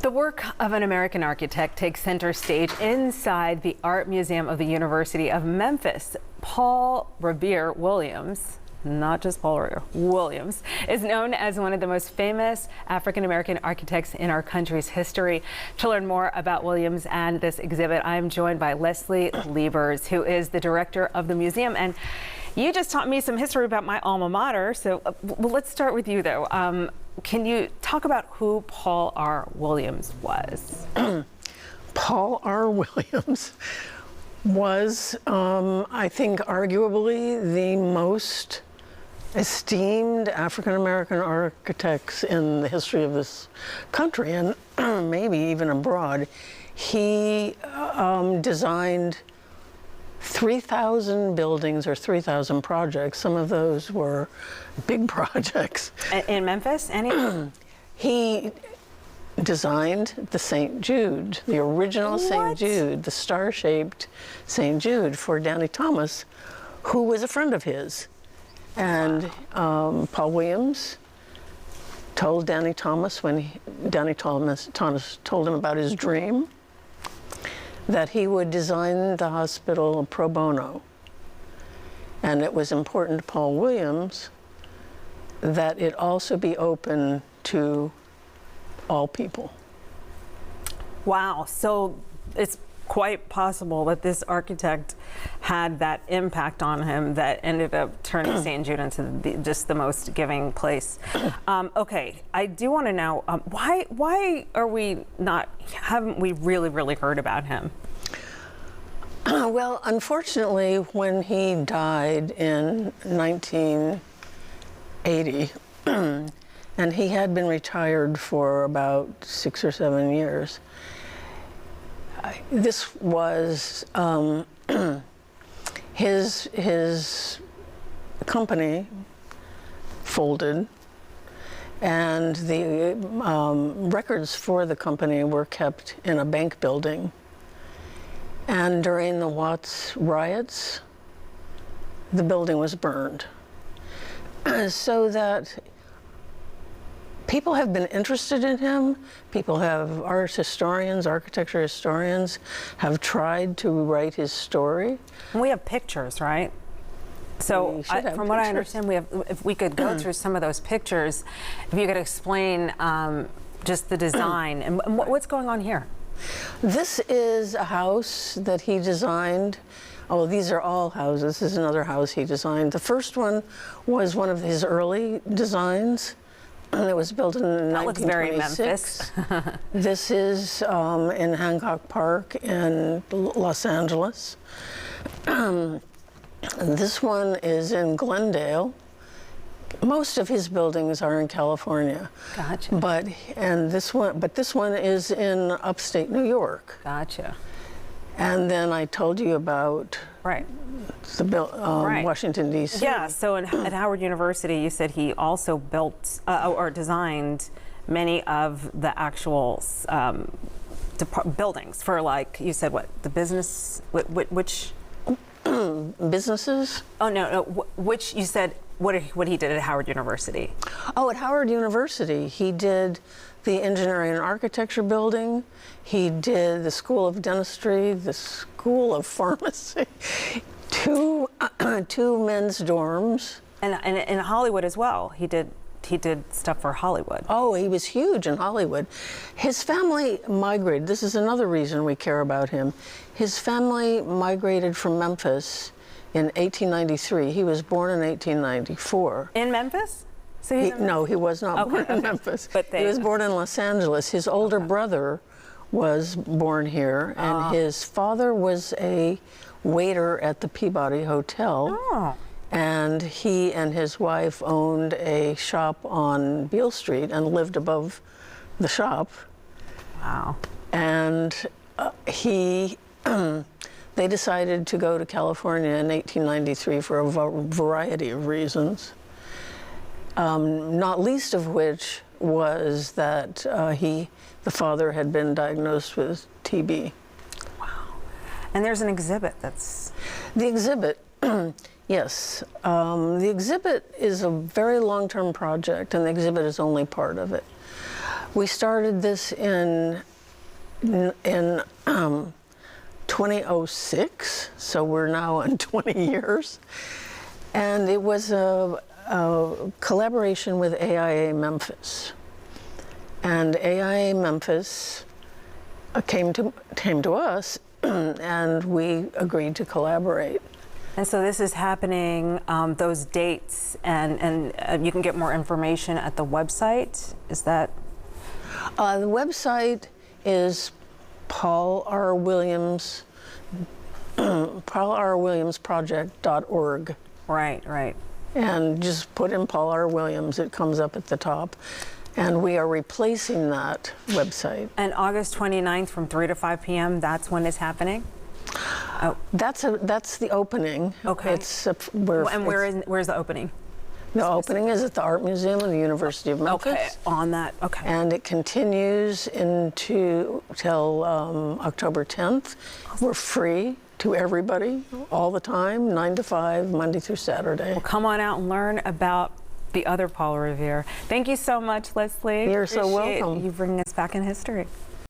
The work of an American architect takes center stage inside the Art Museum of the University of Memphis. Paul Revere Williams, not just Paul Revere, Williams, is known as one of the most famous African-American architects in our country's history. To learn more about Williams and this exhibit, I'm joined by Leslie Liebers, who is the director of the museum. And you just taught me some history about my alma mater, so well, let's start with you, though. Can you talk about who Paul R. Williams was? Paul R. Williams was, I think, arguably the most esteemed African-American architects in the history of this country, and maybe even abroad. He designed 3,000 buildings or 3,000 projects. Some of those were big projects. In Memphis? Any? He designed the St. Jude, the original St. Jude, the star-shaped St. Jude for Danny Thomas, who was a friend of his. And Paul Williams told Danny Thomas, when Danny Thomas told him about his dream, that he would design the hospital pro bono. And it was important to Paul Williams that it also be open to all people. Wow, so it's quite possible that this architect had that impact on him that ended up turning St. Jude into just the most giving place. Okay, I do want to know, why are we not, haven't we really heard about him? Well, unfortunately, when he died in 1980, and he had been retired for about 6 or 7 years, this was his company folded, and the records for the company were kept in a bank building. And during the Watts riots, the building was burned. So that people have been interested in him. People have, art historians, architecture historians, have tried to write his story. We have pictures, right? So from what I understand, we have, if we could go through some of those pictures, if you could explain just the design and what's going on here. This is a house that he designed. Oh, these are all houses. This is another house he designed. The first one was one of his early designs. It was built in 1926. That looks very Memphis. This is in Hancock Park in Los Angeles. This one is in Glendale. Most of his buildings are in California. Gotcha. But this one is in upstate New York. Gotcha. And then I told you about the Washington, D.C. Yeah, so at Howard University, you said he also built or designed many of the actual buildings for, like, you said, what, the business, which? Businesses? Oh, no, which you said, what he did at Howard University. Oh, at Howard University, he did the Engineering and Architecture building. He did the School of Dentistry, the School of Pharmacy, two men's dorms. And in Hollywood as well. He did stuff for Hollywood. Oh, he was huge in Hollywood. His family migrated. This is another reason we care about him. His family migrated from Memphis in 1893. He was born in 1894. In Memphis? So no, he was not born in Memphis. But he was born in Los Angeles. His older brother was born here, and his father was a waiter at the Peabody Hotel. Oh. And he and his wife owned a shop on Beale Street and lived above the shop. Wow. And they decided to go to California in 1893 for a variety of reasons, not least of which was that the father had been diagnosed with TB. Wow. And there's an exhibit that's... The exhibit, yes. The exhibit is a very long-term project, and the exhibit is only part of it. We started this in 2006, so we're now on 20 years. And it was a collaboration with AIA Memphis. And AIA Memphis came to us, and we agreed to collaborate. And so this is happening, those dates, and you can get more information at the website. Is that? The website is paulrwilliamsproject.org. Right, right. And just put in Paul R. Williams, it comes up at the top. And we are replacing that website. And August 29th from 3 to 5 p.m., that's when it's happening? Oh. That's the opening. Okay. Where's the opening? The opening is at the Art Museum of the University of Memphis. Okay, on that, okay. And it continues till October 10th. Awesome. We're free to everybody all the time, 9 to 5, Monday through Saturday. Well, come on out and learn about the other Paul Revere. Thank you so much, Leslie. You're so welcome. You bringing us back in history.